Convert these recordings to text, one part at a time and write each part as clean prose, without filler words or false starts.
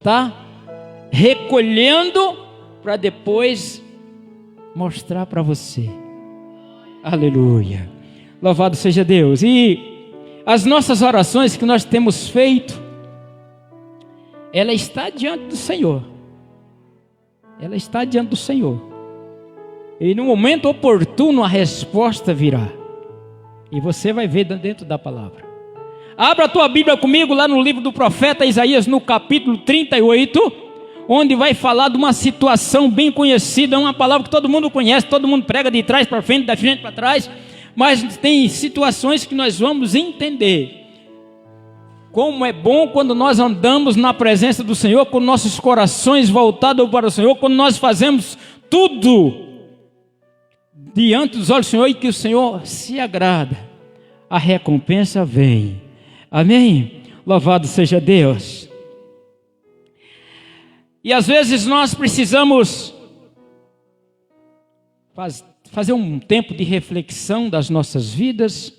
está recolhendo para depois mostrar para você. Aleluia. Louvado seja Deus. E as nossas orações que nós temos feito, ela está diante do Senhor. Ela está diante do Senhor. E no momento oportuno a resposta virá. E você vai ver dentro da palavra. Abra a tua Bíblia comigo lá no livro do profeta Isaías, no capítulo 38, onde vai falar de uma situação bem conhecida, uma palavra que todo mundo conhece, todo mundo prega de trás para frente, da frente para trás, mas tem situações que nós vamos entender. Como é bom quando nós andamos na presença do Senhor, com nossos corações voltados para o Senhor, quando nós fazemos tudo diante dos olhos do Senhor e que o Senhor se agrada, a recompensa vem. Amém? Louvado seja Deus. E às vezes nós precisamos fazer um tempo de reflexão das nossas vidas.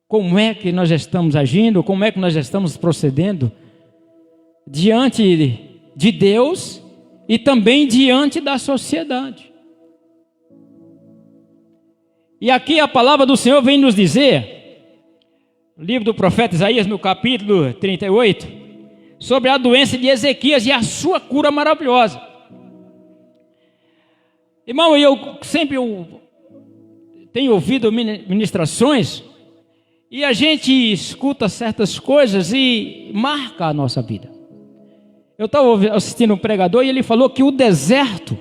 Como é que nós estamos agindo, como é que nós estamos procedendo diante de Deus e também diante da sociedade. E aqui a palavra do Senhor vem nos dizer, no livro do profeta Isaías, no capítulo 38, sobre a doença de Ezequias e a sua cura maravilhosa. Irmão, eu tenho ouvido ministrações e a gente escuta certas coisas e marca a nossa vida. Eu estava assistindo um pregador e ele falou que o deserto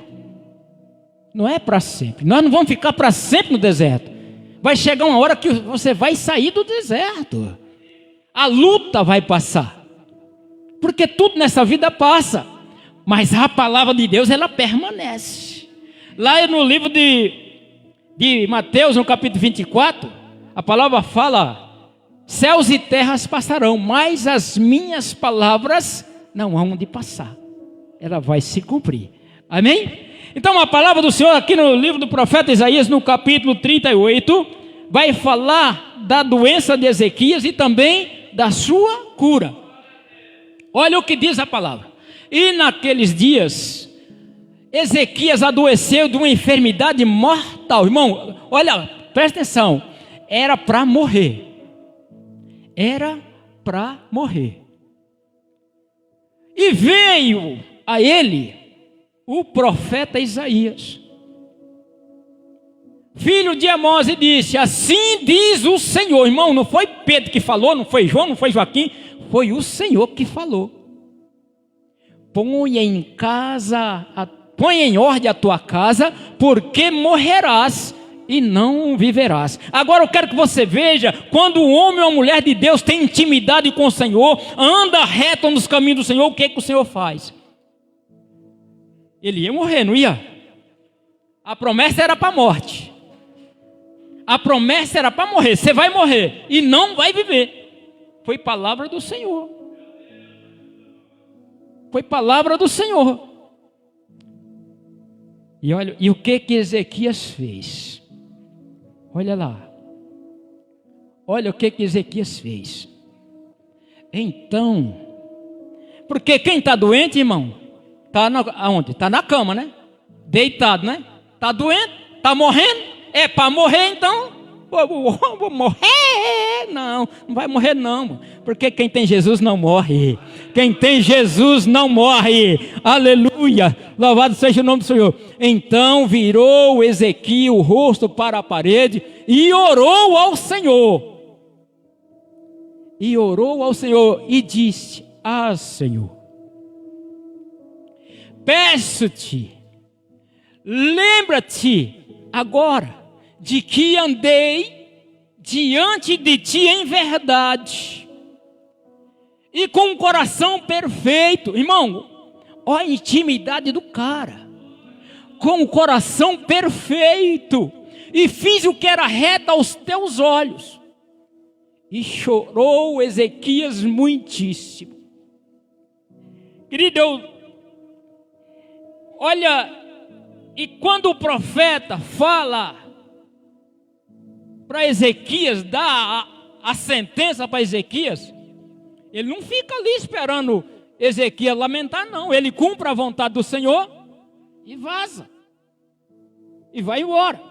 não é para sempre. Nós não vamos ficar para sempre no deserto. Vai chegar uma hora que você vai sair do deserto. A luta vai passar. Porque tudo nessa vida passa. Mas a palavra de Deus, ela permanece. Lá no livro de Mateus, no capítulo 24, a palavra fala: céus e terras passarão, mas as minhas palavras não hão de passar. Ela vai se cumprir. Amém? Então a palavra do Senhor aqui no livro do profeta Isaías, no capítulo 38, vai falar da doença de Ezequias e também da sua cura. Olha o que diz a palavra. E naqueles dias, Ezequias adoeceu de uma enfermidade mortal. Irmão, olha, presta atenção. Era para morrer. Era para morrer. E veio a ele o profeta Isaías, filho de Amós, e disse: assim diz o Senhor. Irmão, não foi Pedro que falou, não foi João, não foi Joaquim, foi o Senhor que falou. Põe em ordem a tua casa, porque morrerás e não viverás. Agora eu quero que você veja, quando um homem ou uma mulher de Deus tem intimidade com o Senhor, anda reto nos caminhos do Senhor, o que o Senhor faz? Ele ia morrer, não ia? A promessa era para a morte. A promessa era para morrer. Você vai morrer e não vai viver. Foi palavra do Senhor. Foi palavra do Senhor. E olha, e o que Ezequias fez? Olha lá. Olha o que Ezequias fez. Então, porque quem está doente, irmão, está aonde? Está na cama, né? Deitado, né? Está doente? Está morrendo? É para morrer, então? Vou morrer? Não vai morrer não. Porque quem tem Jesus não morre. Quem tem Jesus não morre. Aleluia. Louvado seja o nome do Senhor. Então virou Ezequias o rosto para a parede e orou ao Senhor. E orou ao Senhor e disse: ah, Senhor, peço-te, lembra-te agora de que andei diante de ti em verdade e com um coração perfeito. Irmão, olha a intimidade do cara. Com o coração perfeito, e fiz o que era reto aos teus olhos. E chorou Ezequias muitíssimo. Querido, olha, e quando o profeta fala para Ezequias, dá a sentença para Ezequias, ele não fica ali esperando Ezequias lamentar, não. Ele cumpre a vontade do Senhor e vaza. E vai embora.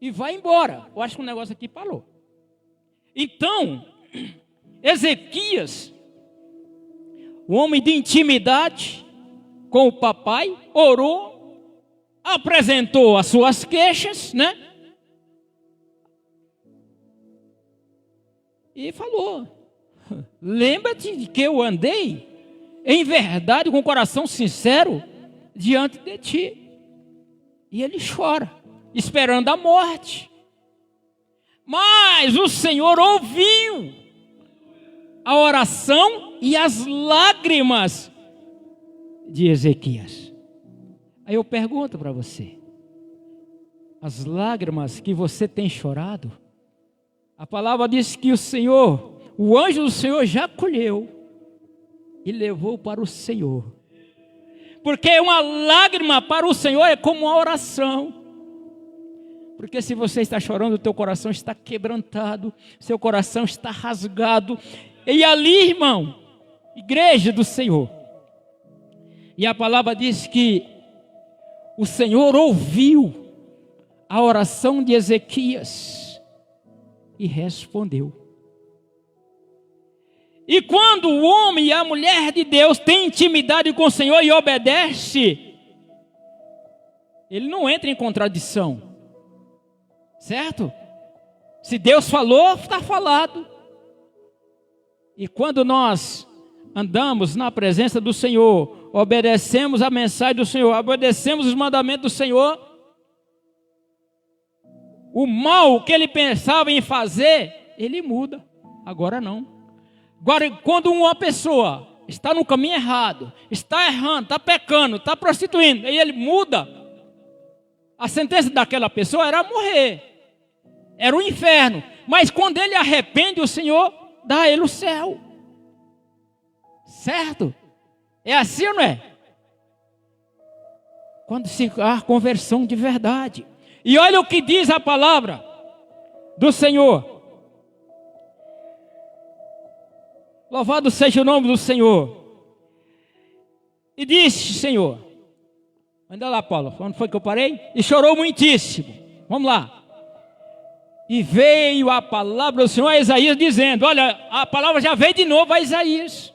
E vai embora. Eu acho que o negócio aqui parou. Então, Ezequias, o homem de intimidade com o papai, orou, apresentou as suas queixas, né? E falou: lembra-te de que eu andei em verdade, com o coração sincero, diante de ti. E ele chora, esperando a morte. Mas o Senhor ouviu a oração e as lágrimas de Ezequias. Aí eu pergunto para você: as lágrimas que você tem chorado, a palavra diz que o Senhor, o anjo do Senhor já colheu e levou para o Senhor. Porque uma lágrima para o Senhor é como uma oração. Porque se você está chorando, o teu coração está quebrantado, seu coração está rasgado. E ali, irmão, igreja do Senhor. E a palavra diz que o Senhor ouviu a oração de Ezequias e respondeu. E quando o homem e a mulher de Deus têm intimidade com o Senhor e obedece, ele não entra em contradição, certo? Se Deus falou, está falado. E quando nós andamos na presença do Senhor, obedecemos a mensagem do Senhor, obedecemos os mandamentos do Senhor, o mal que ele pensava em fazer, ele muda. Agora não. Agora, quando uma pessoa está no caminho errado, está errando, está pecando, está prostituindo, e ele muda, a sentença daquela pessoa era morrer, era o inferno. Mas quando ele arrepende, o Senhor dá a ele o céu. Certo? É assim ou não é? Quando se há conversão de verdade. E olha o que diz a palavra do Senhor. Louvado seja o nome do Senhor. E disse, Senhor, anda lá, Paulo, onde foi que eu parei? E chorou muitíssimo. Vamos lá. E veio a palavra do Senhor a Isaías dizendo, olha, a palavra já veio de novo a Isaías.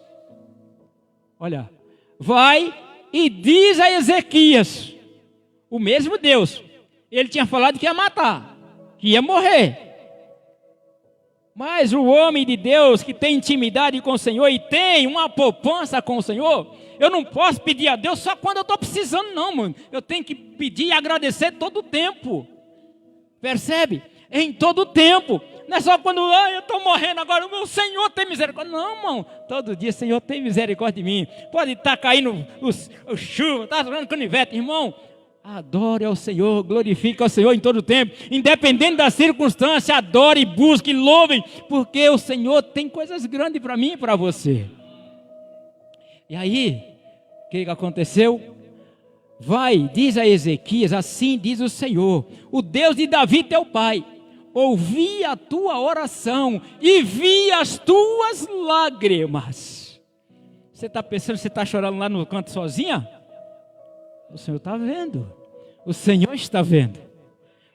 Olha, vai e diz a Ezequias, o mesmo Deus, ele tinha falado que ia matar, que ia morrer. Mas o homem de Deus que tem intimidade com o Senhor e tem uma poupança com o Senhor, eu não posso pedir a Deus só quando eu estou precisando, não, mano. Eu tenho que pedir e agradecer todo o tempo. Percebe? Em todo o tempo. Não é só quando eu estou morrendo agora, o Senhor tem misericórdia. Não, irmão. Todo dia o Senhor tem misericórdia de mim. Pode estar caindo o chuva, está jogando canivete, irmão. Adore ao Senhor, glorifique ao Senhor em todo o tempo, independente da circunstância, adore, busque, louve, porque o Senhor tem coisas grandes para mim e para você. E aí, o que aconteceu? Vai, diz a Ezequias, assim diz o Senhor, o Deus de Davi teu pai, ouvi a tua oração e vi as tuas lágrimas. Você está pensando que você está chorando lá no canto sozinha? O Senhor está vendo, o Senhor está vendo,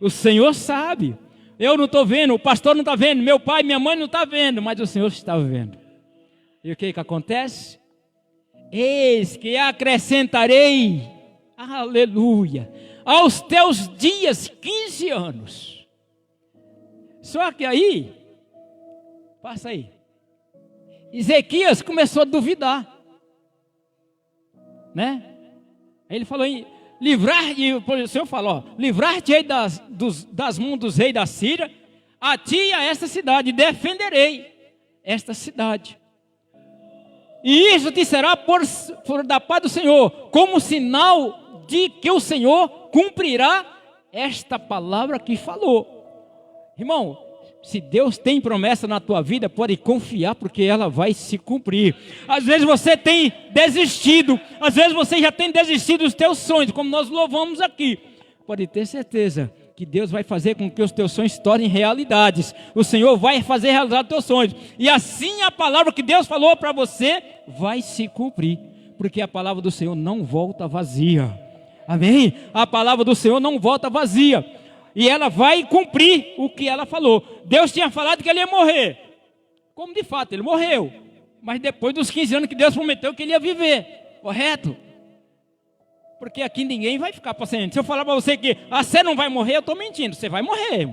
o Senhor sabe. Eu não estou vendo, o pastor não está vendo, meu pai, minha mãe não está vendo, mas o Senhor está vendo. E o que acontece? Eis que acrescentarei, aleluia, aos teus dias 15 anos. Só que aí, passa aí, Ezequias começou a duvidar, né? Aí ele falou em o Senhor falou, livrar-te-ei das mãos dos reis da Síria, a ti e a esta cidade, defenderei esta cidade. E isso te será por da paz do Senhor, como sinal de que o Senhor cumprirá esta palavra que falou. Irmão, se Deus tem promessa na tua vida, pode confiar, porque ela vai se cumprir. Às vezes você tem desistido, às vezes você já tem desistido dos teus sonhos, como nós louvamos aqui. Pode ter certeza que Deus vai fazer com que os teus sonhos se tornem realidades. O Senhor vai fazer realizar os teus sonhos. E assim a palavra que Deus falou para você vai se cumprir. Porque a palavra do Senhor não volta vazia. Amém? A palavra do Senhor não volta vazia. E ela vai cumprir o que ela falou. Deus tinha falado que ele ia morrer. Como de fato, ele morreu. Mas depois dos 15 anos que Deus prometeu que ele ia viver. Correto? Porque aqui ninguém vai ficar paciente. Se eu falar para você que você não vai morrer, eu estou mentindo. Você vai morrer.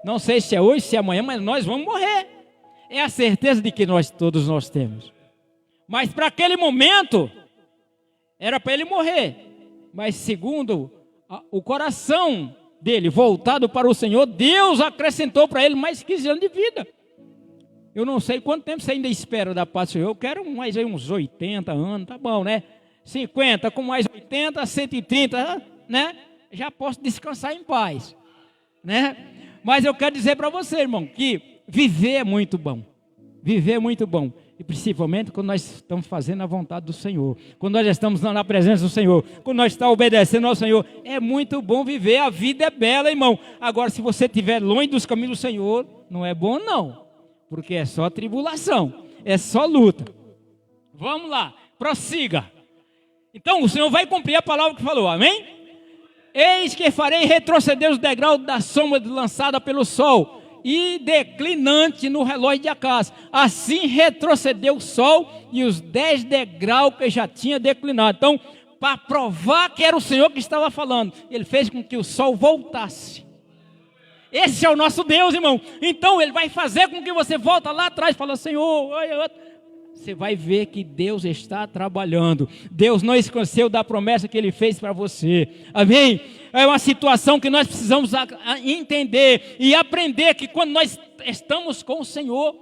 Não sei se é hoje, se é amanhã, mas nós vamos morrer. É a certeza de que todos nós temos. Mas para aquele momento, era para ele morrer. Mas segundo o coração dele voltado para o Senhor, Deus acrescentou para ele mais 15 anos de vida. Eu não sei quanto tempo você ainda espera da paz do Senhor. Eu quero mais aí uns 80 anos, tá bom, né? 50 com mais 80, 130, né? Já posso descansar em paz, né? Mas eu quero dizer para você, irmão, que viver é muito bom. Viver é muito bom. E principalmente quando nós estamos fazendo a vontade do Senhor. Quando nós estamos na presença do Senhor. Quando nós estamos obedecendo ao Senhor. É muito bom viver. A vida é bela, irmão. Agora, se você estiver longe dos caminhos do Senhor, não é bom não. Porque é só tribulação. É só luta. Vamos lá. Prossiga. Então, o Senhor vai cumprir a palavra que falou. Amém? Eis que farei retroceder os degraus da sombra lançada pelo sol. E declinante no relógio de Acás. Assim retrocedeu o sol e os 10 degraus que já tinha declinado. Então, para provar que era o Senhor que estava falando, ele fez com que o sol voltasse. Esse é o nosso Deus, irmão. Então, ele vai fazer com que você volte lá atrás e fale, Senhor, você vai ver que Deus está trabalhando. Deus não esqueceu da promessa que Ele fez para você. Amém? É uma situação que nós precisamos entender e aprender que quando nós estamos com o Senhor,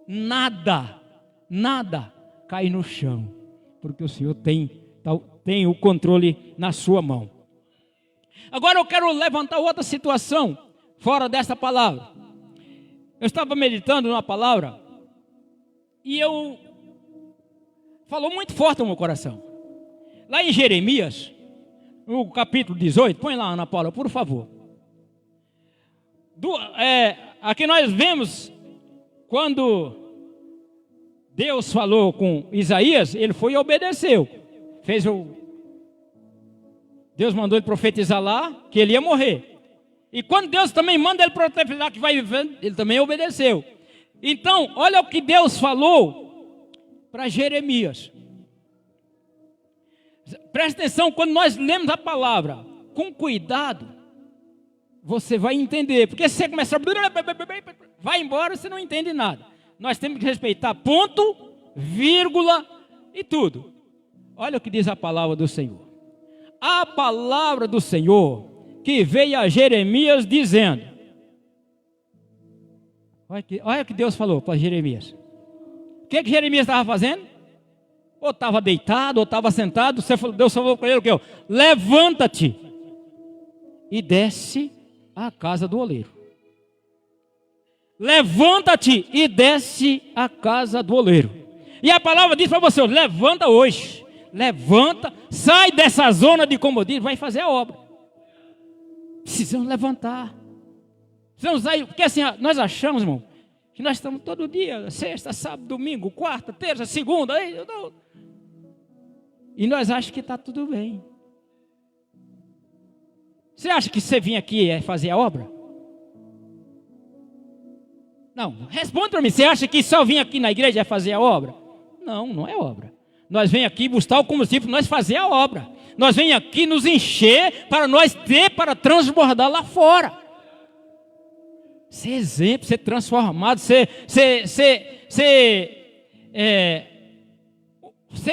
nada cai no chão. Porque o Senhor tem o controle na sua mão. Agora eu quero levantar outra situação fora dessa palavra. Eu estava meditando numa palavra e falou muito forte no meu coração. Lá em Jeremias, no capítulo 18, põe lá, Ana Paula, por favor. Aqui nós vemos quando Deus falou com Isaías, ele foi e obedeceu. Deus mandou ele profetizar lá que ele ia morrer. E quando Deus também manda ele profetizar que vai viver, ele também obedeceu. Então, olha o que Deus falou para Jeremias. Presta atenção, quando nós lemos a palavra com cuidado, você vai entender. Porque se você começar vai embora, você não entende nada. Nós temos que respeitar ponto, vírgula e tudo. Olha o que diz a palavra do Senhor. A palavra do Senhor que veio a Jeremias dizendo. Olha o que Deus falou para Jeremias. O que Jeremias estava fazendo? Ou estava deitado, ou estava sentado. Deus falou para ele o quê? Levanta-te e desce à casa do oleiro. Levanta-te e desce à casa do oleiro. E a palavra diz para você, levanta hoje. Levanta, sai dessa zona de comodismo, vai fazer a obra. Precisamos levantar. Precisamos sair, porque assim, nós achamos, irmão, que nós estamos todo dia, sexta, sábado, domingo, quarta, terça, segunda, e nós achamos que está tudo bem. Você acha que você vir aqui é fazer a obra? Não, responde para mim, você acha que só vir aqui na igreja é fazer a obra? Não, não é obra. Nós vem aqui buscar o combustível para nós fazer a obra. Nós vem aqui nos encher para nós ter, para transbordar lá fora. Ser exemplo, ser transformado, ser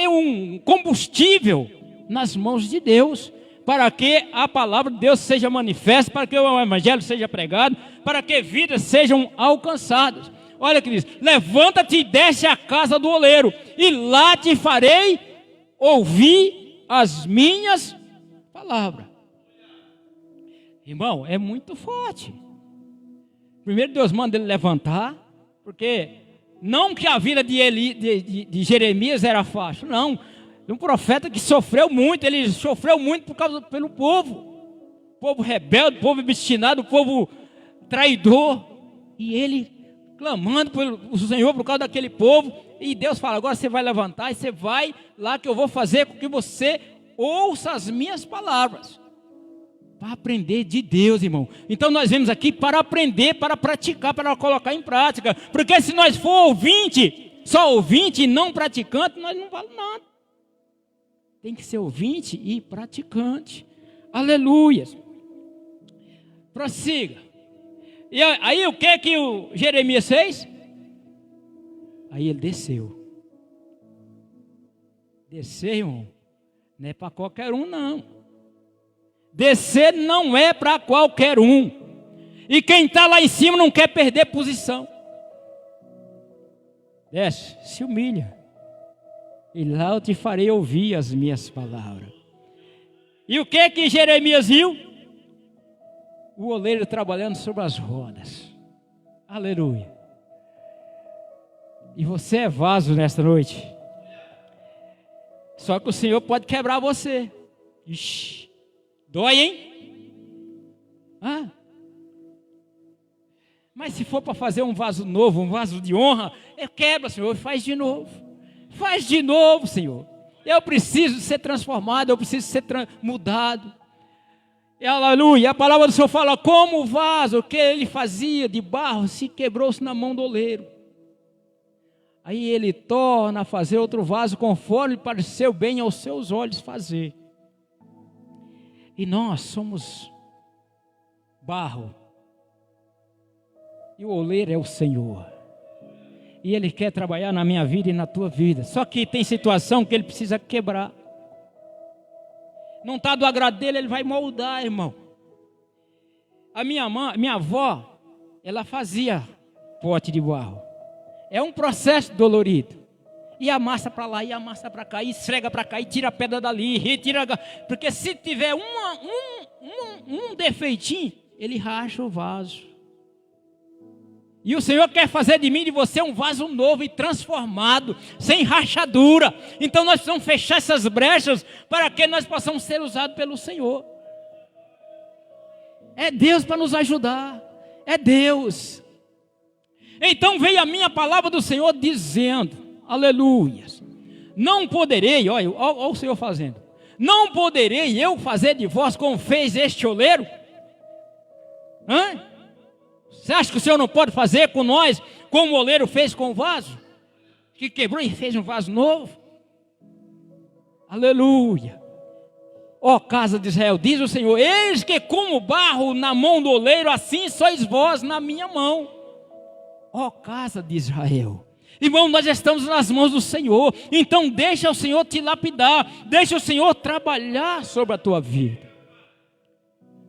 um combustível nas mãos de Deus, para que a palavra de Deus seja manifesta, para que o evangelho seja pregado, para que vidas sejam alcançadas. Olha o que diz, levanta-te e desce à casa do oleiro, e lá te farei ouvir as minhas palavras. Irmão, é muito forte. Primeiro Deus manda ele levantar, porque não que a vida de Jeremias era fácil, não. Um profeta que sofreu muito, ele sofreu muito pelo povo. povo rebelde, o povo obstinado, o povo traidor. E ele clamando pelo Senhor por causa daquele povo. E Deus fala: agora você vai levantar e você vai lá que eu vou fazer com que você ouça as minhas palavras. Para aprender de Deus, irmão. Então nós vemos aqui para aprender, para praticar, para colocar em prática. Porque se nós for ouvinte, só ouvinte e não praticante, nós não valemos nada. Tem que ser ouvinte e praticante. Aleluia. Prossiga. E aí o que o Jeremias fez? Aí ele desceu. Descer, irmão, não é para qualquer um, não. Descer não é para qualquer um. E quem está lá em cima não quer perder posição. Desce, se humilha. E lá eu te farei ouvir as minhas palavras. E o que Jeremias viu? O oleiro trabalhando sobre as rodas. Aleluia. E você é vaso nesta noite. Só que o Senhor pode quebrar você. Ixi, dói, hein? Ah. Mas se for para fazer um vaso novo, um vaso de honra, quebra, Senhor, faz de novo. Faz de novo, Senhor. Eu preciso ser transformado, eu preciso ser mudado. E aleluia, a palavra do Senhor fala: como o vaso que ele fazia de barro se quebrou-se na mão do oleiro. Aí ele torna a fazer outro vaso conforme pareceu bem aos seus olhos fazer. E nós somos barro. E o oleiro é o Senhor. E Ele quer trabalhar na minha vida e na tua vida. Só que tem situação que Ele precisa quebrar. Não está do agrado dele, Ele vai moldar, irmão. A minha avó, ela fazia pote de barro. É um processo dolorido. E amassa para lá, e amassa para cá, e esfrega para cá, e tira a pedra dali, retira. Porque se tiver um defeitinho, ele racha o vaso. E o Senhor quer fazer de mim e de você um vaso novo e transformado, sem rachadura. Então nós precisamos fechar essas brechas para que nós possamos ser usados pelo Senhor. É Deus para nos ajudar. É Deus. Então veio a minha palavra do Senhor dizendo: aleluia. Não poderei, olha o Senhor fazendo. Não poderei eu fazer de vós como fez este oleiro? Hã? Você acha que o Senhor não pode fazer com nós como o oleiro fez com o vaso? Que quebrou e fez um vaso novo? Aleluia. Ó casa de Israel, diz o Senhor: eis que como barro na mão do oleiro, assim sois vós na minha mão. Ó casa de Israel. Irmão, nós estamos nas mãos do Senhor. Então deixa o Senhor te lapidar. Deixa o Senhor trabalhar sobre a tua vida.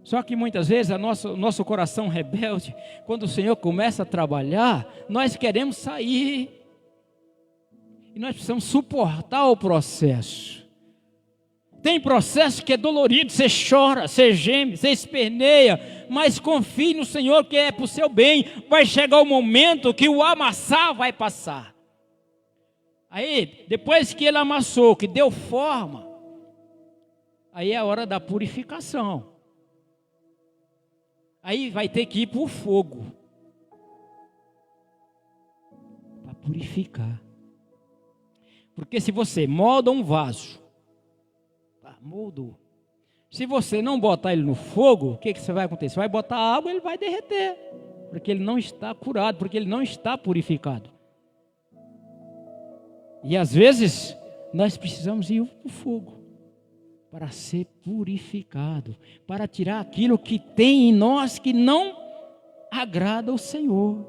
Só que muitas vezes o nosso coração rebelde, quando o Senhor começa a trabalhar, nós queremos sair. E nós precisamos suportar o processo. Tem processo que é dolorido, você chora, você geme, você esperneia, mas confie no Senhor que é para o seu bem. Vai chegar o momento que o amassar vai passar. Aí, depois que ele amassou, que deu forma, aí é a hora da purificação. Aí vai ter que ir para o fogo para purificar. Porque se você molda um vaso, moldou. Se você não botar ele no fogo, o que vai acontecer? Você vai botar água, ele vai derreter. Porque ele não está curado, porque ele não está purificado. E às vezes nós precisamos ir para o fogo para ser purificado, para tirar aquilo que tem em nós que não agrada ao Senhor.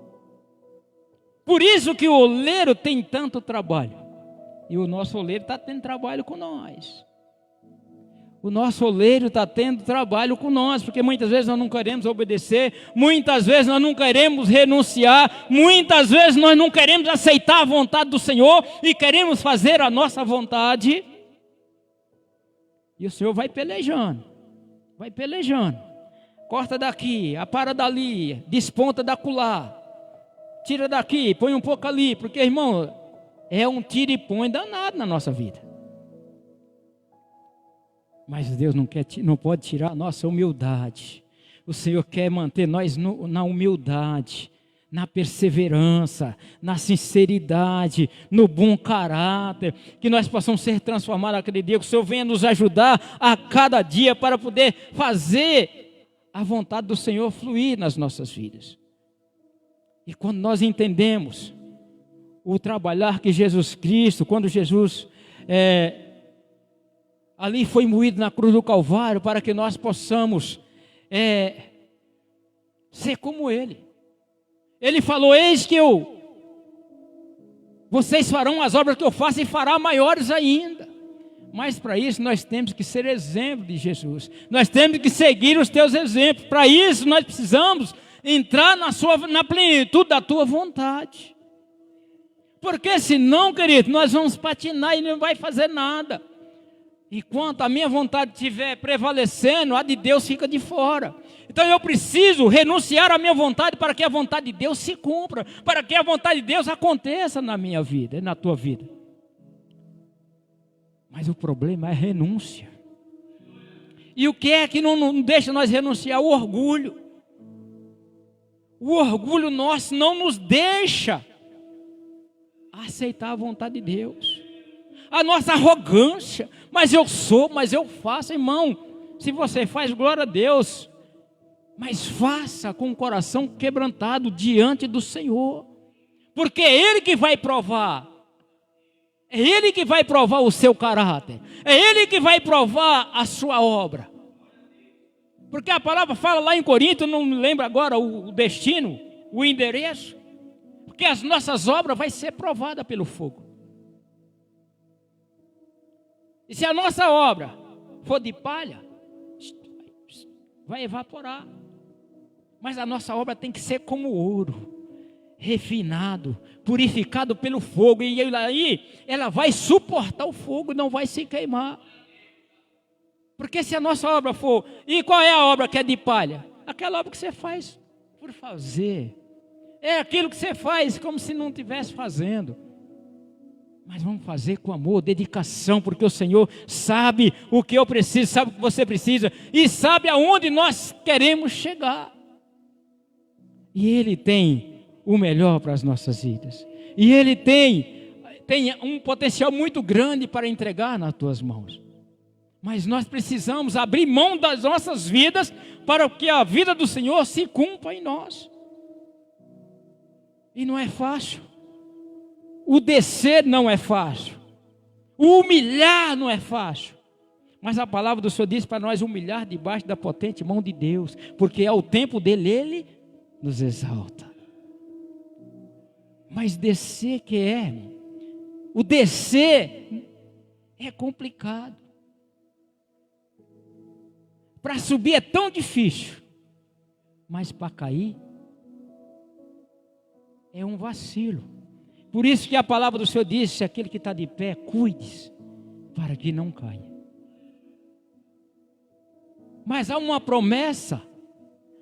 Por isso que o oleiro tem tanto trabalho. E o nosso oleiro está tendo trabalho com nós. O nosso oleiro está tendo trabalho com nós, porque muitas vezes nós não queremos obedecer, muitas vezes nós não queremos renunciar, muitas vezes nós não queremos aceitar a vontade do Senhor e queremos fazer a nossa vontade. E o Senhor vai pelejando, corta daqui, apara dali, desponta da acolá, tira daqui, põe um pouco ali, porque, irmão, é um tira e põe danado na nossa vida. Mas Deus não pode tirar a nossa humildade. O Senhor quer manter nós na humildade, na perseverança, na sinceridade, no bom caráter, que nós possamos ser transformados naquele dia, que o Senhor venha nos ajudar a cada dia para poder fazer a vontade do Senhor fluir nas nossas vidas. E quando nós entendemos o trabalhar que Jesus Cristo, quando Jesus ali foi moído na cruz do Calvário, para que nós possamos ser como Ele. Ele falou: eis que vocês farão as obras que eu faço e fará maiores ainda. Mas para isso nós temos que ser exemplo de Jesus. Nós temos que seguir os teus exemplos. Para isso nós precisamos entrar na plenitude da tua vontade. Porque senão, querido, nós vamos patinar e não vai fazer nada. Enquanto a minha vontade estiver prevalecendo, a de Deus fica de fora. Então eu preciso renunciar à minha vontade para que a vontade de Deus se cumpra, para que a vontade de Deus aconteça na minha vida e na tua vida. Mas o problema é a renúncia. E o que é que não deixa nós renunciar? O orgulho. O orgulho nosso não nos deixa aceitar a vontade de Deus. A nossa arrogância, mas eu faço, irmão. Se você faz, glória a Deus, mas faça com o coração quebrantado diante do Senhor, porque é Ele que vai provar, é Ele que vai provar o seu caráter, é Ele que vai provar a sua obra. Porque a palavra fala lá em Corinto, não me lembro agora o destino, o endereço, porque as nossas obras vai ser provada pelo fogo. E se a nossa obra for de palha, vai evaporar. Mas a nossa obra tem que ser como ouro, refinado, purificado pelo fogo. E aí ela vai suportar o fogo, não vai se queimar. Porque se a nossa obra for... E qual é a obra que é de palha? Aquela obra que você faz por fazer. É aquilo que você faz como se não estivesse fazendo. Mas vamos fazer com amor, dedicação, porque o Senhor sabe o que eu preciso, sabe o que você precisa, e sabe aonde nós queremos chegar. E Ele tem o melhor para as nossas vidas. E Ele tem um potencial muito grande para entregar nas tuas mãos. Mas nós precisamos abrir mão das nossas vidas para que a vida do Senhor se cumpra em nós. E não é fácil. O descer não é fácil. O humilhar não é fácil. Mas a palavra do Senhor diz para nós humilhar debaixo da potente mão de Deus. Porque ao tempo dele, Ele nos exalta. Mas descer o descer é complicado. Para subir é tão difícil. Mas para cair é um vacilo. Por isso que a palavra do Senhor diz: se aquele que está de pé, cuide-se, para que não caia. Mas há uma promessa.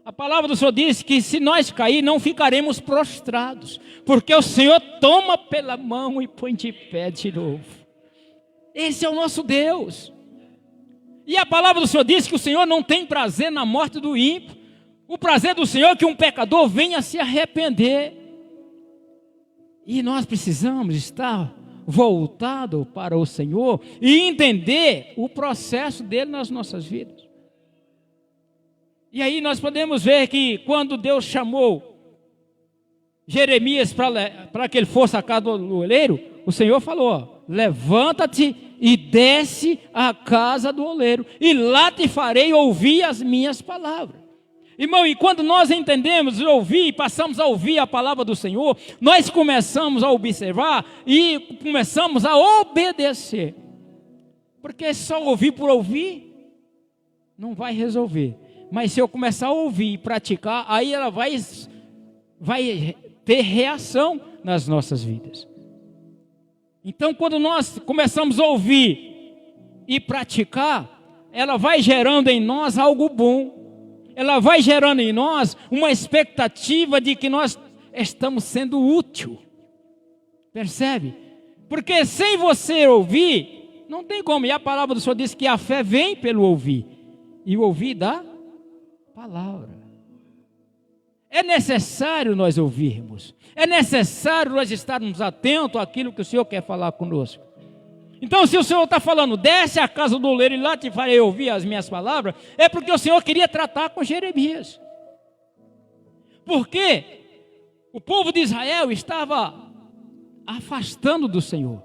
A palavra do Senhor diz que se nós cair, não ficaremos prostrados, porque o Senhor toma pela mão e põe de pé de novo. Esse é o nosso Deus. E a palavra do Senhor diz que o Senhor não tem prazer na morte do ímpio. O prazer do Senhor é que um pecador venha se arrepender. E nós precisamos estar voltado para o Senhor e entender o processo dele nas nossas vidas. E aí nós podemos ver que quando Deus chamou Jeremias para que ele fosse à casa do oleiro, o Senhor falou: levanta-te e desce à casa do oleiro, e lá te farei ouvir as minhas palavras. Irmão, e quando nós entendemos e ouvir, passamos a ouvir a palavra do Senhor, nós começamos a observar e começamos a obedecer. Porque só ouvir por ouvir não vai resolver. Mas se eu começar a ouvir e praticar, aí ela vai ter reação nas nossas vidas. Então, quando nós começamos a ouvir e praticar, ela vai gerando em nós algo bom. Ela vai gerando em nós uma expectativa de que nós estamos sendo útil. Percebe? Porque sem você ouvir, Não tem como. E a palavra do Senhor diz que a fé vem pelo ouvir. E o ouvir da palavra. É necessário nós ouvirmos. É necessário nós estarmos atentos àquilo que o Senhor quer falar conosco. Então, se o Senhor está falando, desce à casa do oleiro e lá te farei ouvir as minhas palavras, é porque o Senhor queria tratar com Jeremias. Porque o povo de Israel estava afastando do Senhor.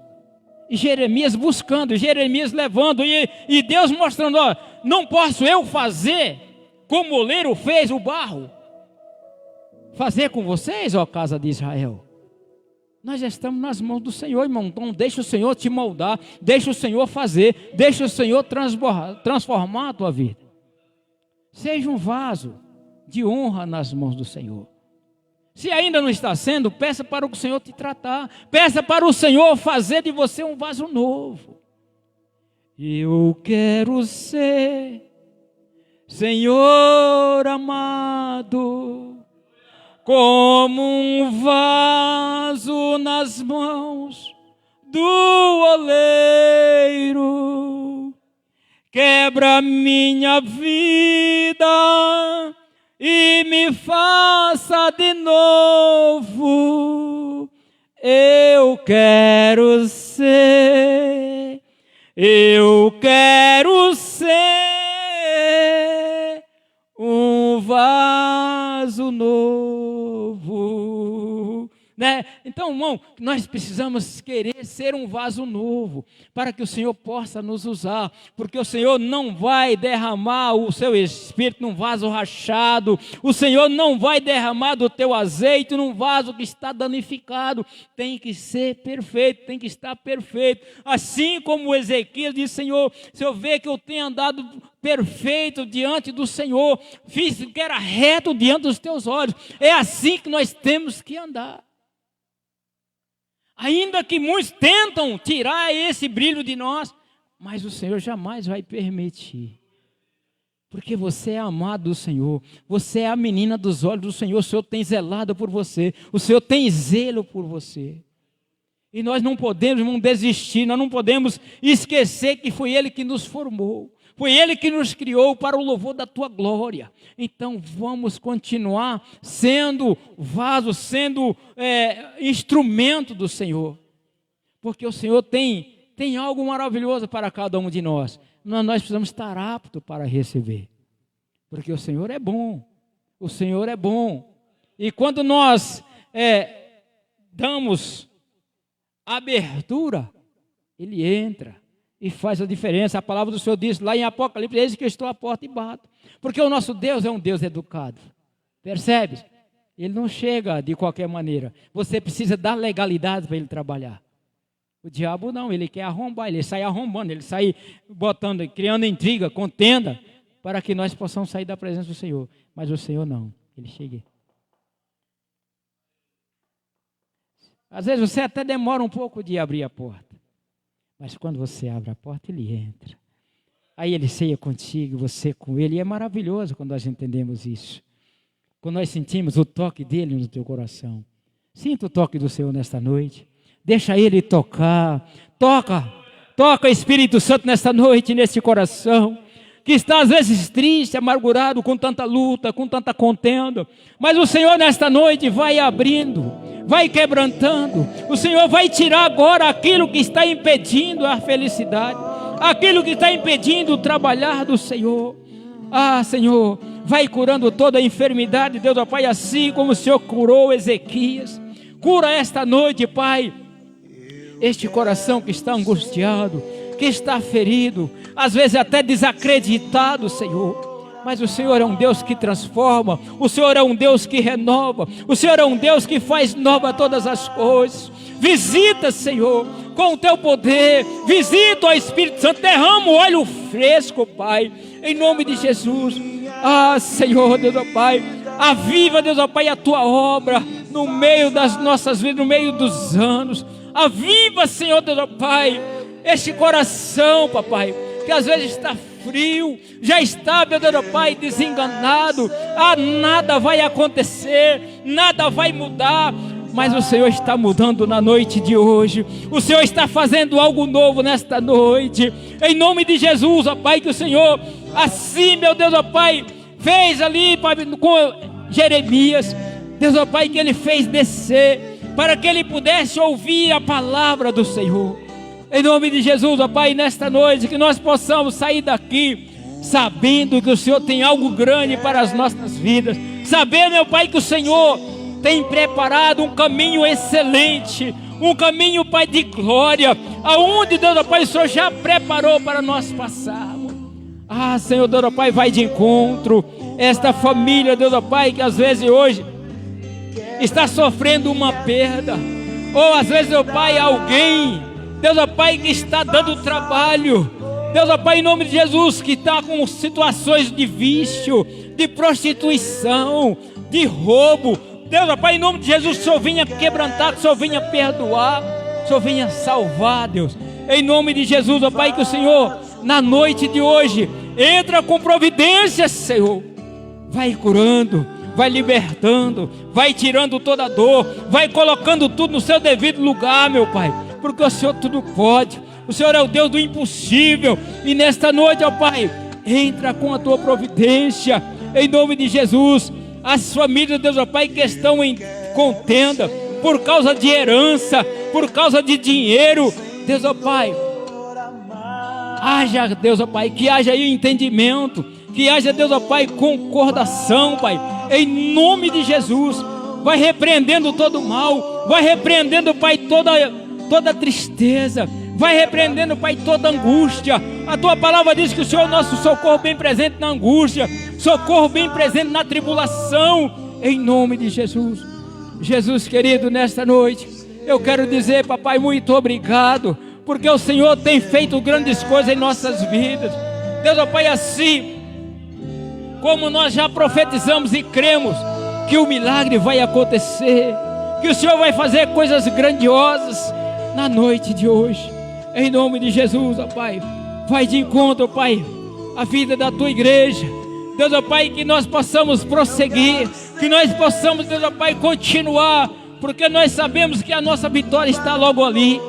E Jeremias buscando, Jeremias levando, e Deus mostrando, ó, não posso eu fazer como o oleiro fez o barro. Fazer com vocês, ó casa de Israel. Nós estamos nas mãos do Senhor, irmão. Então deixa o Senhor te moldar, deixa o Senhor fazer, deixa o Senhor transformar a tua vida. Seja um vaso de honra nas mãos do Senhor. Se ainda não está sendo, peça para o Senhor te tratar. Peça para o Senhor fazer de você um vaso novo. Eu quero ser, Senhor amado, como um vaso nas mãos do oleiro. Quebra minha vida e me faça de novo. Eu quero ser um vaso novo, né? Então, irmão, nós precisamos querer ser um vaso novo, para que o Senhor possa nos usar, porque o Senhor não vai derramar o seu Espírito num vaso rachado, o Senhor não vai derramar do teu azeite num vaso que está danificado. Tem que ser perfeito, tem que estar perfeito, assim como Ezequias disse: Senhor, se eu ver que eu tenho andado perfeito diante do Senhor, fiz o que era reto diante dos teus olhos, é assim que nós temos que andar. Ainda que muitos tentam tirar esse brilho de nós, mas o Senhor jamais vai permitir. Porque você é amado do Senhor, você é a menina dos olhos do Senhor, o Senhor tem zelado por você, o Senhor tem zelo por você. E nós não podemos, irmão, desistir, nós não podemos esquecer que foi Ele que nos formou. Foi Ele que nos criou para o louvor da tua glória. Então vamos continuar sendo vaso, sendo instrumento do Senhor. Porque o Senhor tem algo maravilhoso para cada um de nós. Nós precisamos estar aptos para receber. Porque o Senhor é bom. O Senhor é bom. E quando nós damos abertura, Ele entra e faz a diferença. A palavra do Senhor diz lá em Apocalipse: eis que eu estou à porta e bato. Porque o nosso Deus é um Deus educado. Percebe? Ele não chega de qualquer maneira. Você precisa dar legalidade para ele trabalhar. O diabo não, ele quer arrombar, ele sai arrombando, ele sai botando, criando intriga, contenda, para que nós possamos sair da presença do Senhor. Mas o Senhor não, ele chega. Às vezes você até demora um pouco de abrir a porta. Mas quando você abre a porta, Ele entra. Aí Ele ceia contigo, você com Ele. E é maravilhoso quando nós entendemos isso. Quando nós sentimos o toque dEle no teu coração. Sinta o toque do Senhor nesta noite. Deixa Ele tocar. Toca Espírito Santo nesta noite, neste coração. Que está às vezes triste, amargurado, com tanta luta, com tanta contenda. Mas o Senhor nesta noite vai abrindo, vai quebrantando. O Senhor vai tirar agora aquilo que está impedindo a felicidade, aquilo que está impedindo o trabalhar do Senhor. Ah, Senhor, vai curando toda a enfermidade, Deus, ó Pai, assim como o Senhor curou Ezequias. Cura esta noite, Pai, este coração que está angustiado, que está ferido, às vezes até desacreditado, Senhor. Mas o Senhor é um Deus que transforma, o Senhor é um Deus que renova, o Senhor é um Deus que faz nova todas as coisas. Visita, Senhor, com o teu poder, visita, ó Espírito Santo, derrama o óleo fresco, Pai, em nome de Jesus. Ah, Senhor, Deus, ó Pai, aviva, Deus, ó Pai, a tua obra no meio das nossas vidas, no meio dos anos. Aviva, Senhor, Deus, ó Pai, este coração, papai, que às vezes está frio, já está, meu Deus, Pai, desenganado. Ah, nada vai acontecer, nada vai mudar. mas o Senhor está mudando na noite de hoje. O Senhor está fazendo algo novo nesta noite. Em nome de Jesus, ó Pai, que o Senhor, assim, meu Deus, ó Pai, fez ali, Pai, com Jeremias. Deus, ó Pai, que ele fez descer, para que ele pudesse ouvir a palavra do Senhor. Em nome de Jesus, ó Pai, nesta noite, que nós possamos sair daqui sabendo que o Senhor tem algo grande para as nossas vidas. Sabendo, meu Pai, que o Senhor tem preparado um caminho excelente, um caminho, Pai, de glória, aonde, Deus, ó Pai, o Senhor já preparou para nós passarmos. Ah, Senhor, Deus, ó Pai, vai de encontro esta família, Deus, ó Pai, que às vezes hoje está sofrendo uma perda, ou às vezes, ó Pai, alguém, Deus, ó Pai, que está dando trabalho, Deus, ó Pai, em nome de Jesus, que está com situações de vício, de prostituição, de roubo. Deus, ó Pai, em nome de Jesus, que o Senhor venha quebrantar, que o Senhor venha perdoar, que o Senhor venha salvar, Deus. Em nome de Jesus, ó Pai, que o Senhor, na noite de hoje, entra com providência, Senhor. Vai curando, vai libertando, vai tirando toda a dor, vai colocando tudo no seu devido lugar, meu Pai. Porque o Senhor tudo pode. O Senhor é o Deus do impossível. E nesta noite, ó Pai, entra com a tua providência. Em nome de Jesus. As famílias, Deus, ó Pai, que estão em contenda por causa de herança, por causa de dinheiro, Deus, ó Pai, haja, Deus, ó Pai, que haja aí entendimento, que haja, Deus, ó Pai, concordação, Pai, em nome de Jesus. Vai repreendendo todo o mal, vai repreendendo, Pai, toda tristeza, vai repreendendo, Pai, toda angústia. A tua palavra diz que o Senhor é o nosso socorro bem presente na angústia, socorro bem presente na tribulação, em nome de Jesus. Jesus querido, nesta noite, eu quero dizer, papai, muito obrigado, porque o Senhor tem feito grandes coisas em nossas vidas. Deus, ó Pai, assim como nós já profetizamos e cremos que o milagre vai acontecer, que o Senhor vai fazer coisas grandiosas na noite de hoje, em nome de Jesus, ó Pai. Vai de encontro, ó Pai, a vida da tua igreja. Deus, ó Pai, que nós possamos prosseguir, que nós possamos, Deus, ó Pai, continuar, porque nós sabemos que a nossa vitória está logo ali,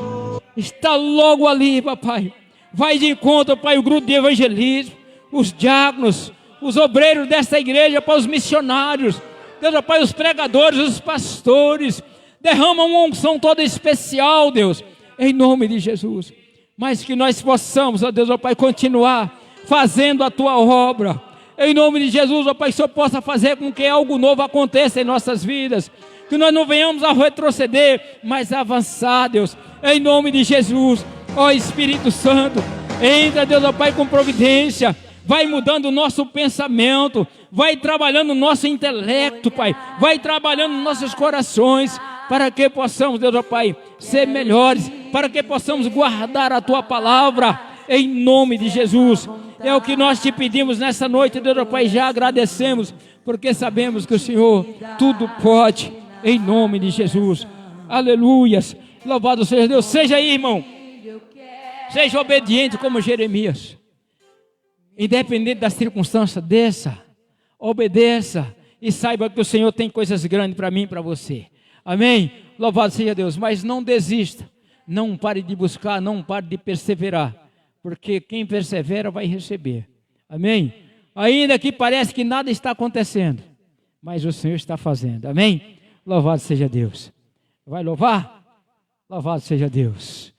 papai. Vai de encontro, Pai, o grupo de evangelismo, os diáconos, os obreiros desta igreja, para os missionários, Deus, ó Pai, os pregadores, os pastores, derrama uma unção toda especial, Deus, em nome de Jesus. Mas que nós possamos, ó Deus, ó Pai, continuar fazendo a tua obra, em nome de Jesus, ó Pai, que o Senhor possa fazer com que algo novo aconteça em nossas vidas, que nós não venhamos a retroceder, mas a avançar, Deus, em nome de Jesus. Ó Espírito Santo, entra, Deus, ó Pai, com providência, vai mudando o nosso pensamento, vai trabalhando o nosso intelecto, Pai, vai trabalhando nossos corações, para que possamos, Deus, ó Pai, ser melhores, para que possamos guardar a tua palavra, em nome de Jesus. É o que nós te pedimos nessa noite, Deus, ó Pai, já agradecemos, porque sabemos que o Senhor tudo pode, em nome de Jesus. Aleluias, louvado seja Deus. Seja aí, irmão, seja obediente como Jeremias, independente das circunstâncias, obedeça, e saiba que o Senhor tem coisas grandes para mim e para você. Amém? Louvado seja Deus. Mas não desista, não pare de buscar, não pare de perseverar, porque quem persevera vai receber. Amém? Ainda que parece que nada está acontecendo, mas o Senhor está fazendo. Amém? Louvado seja Deus. Vai louvar? Louvado seja Deus.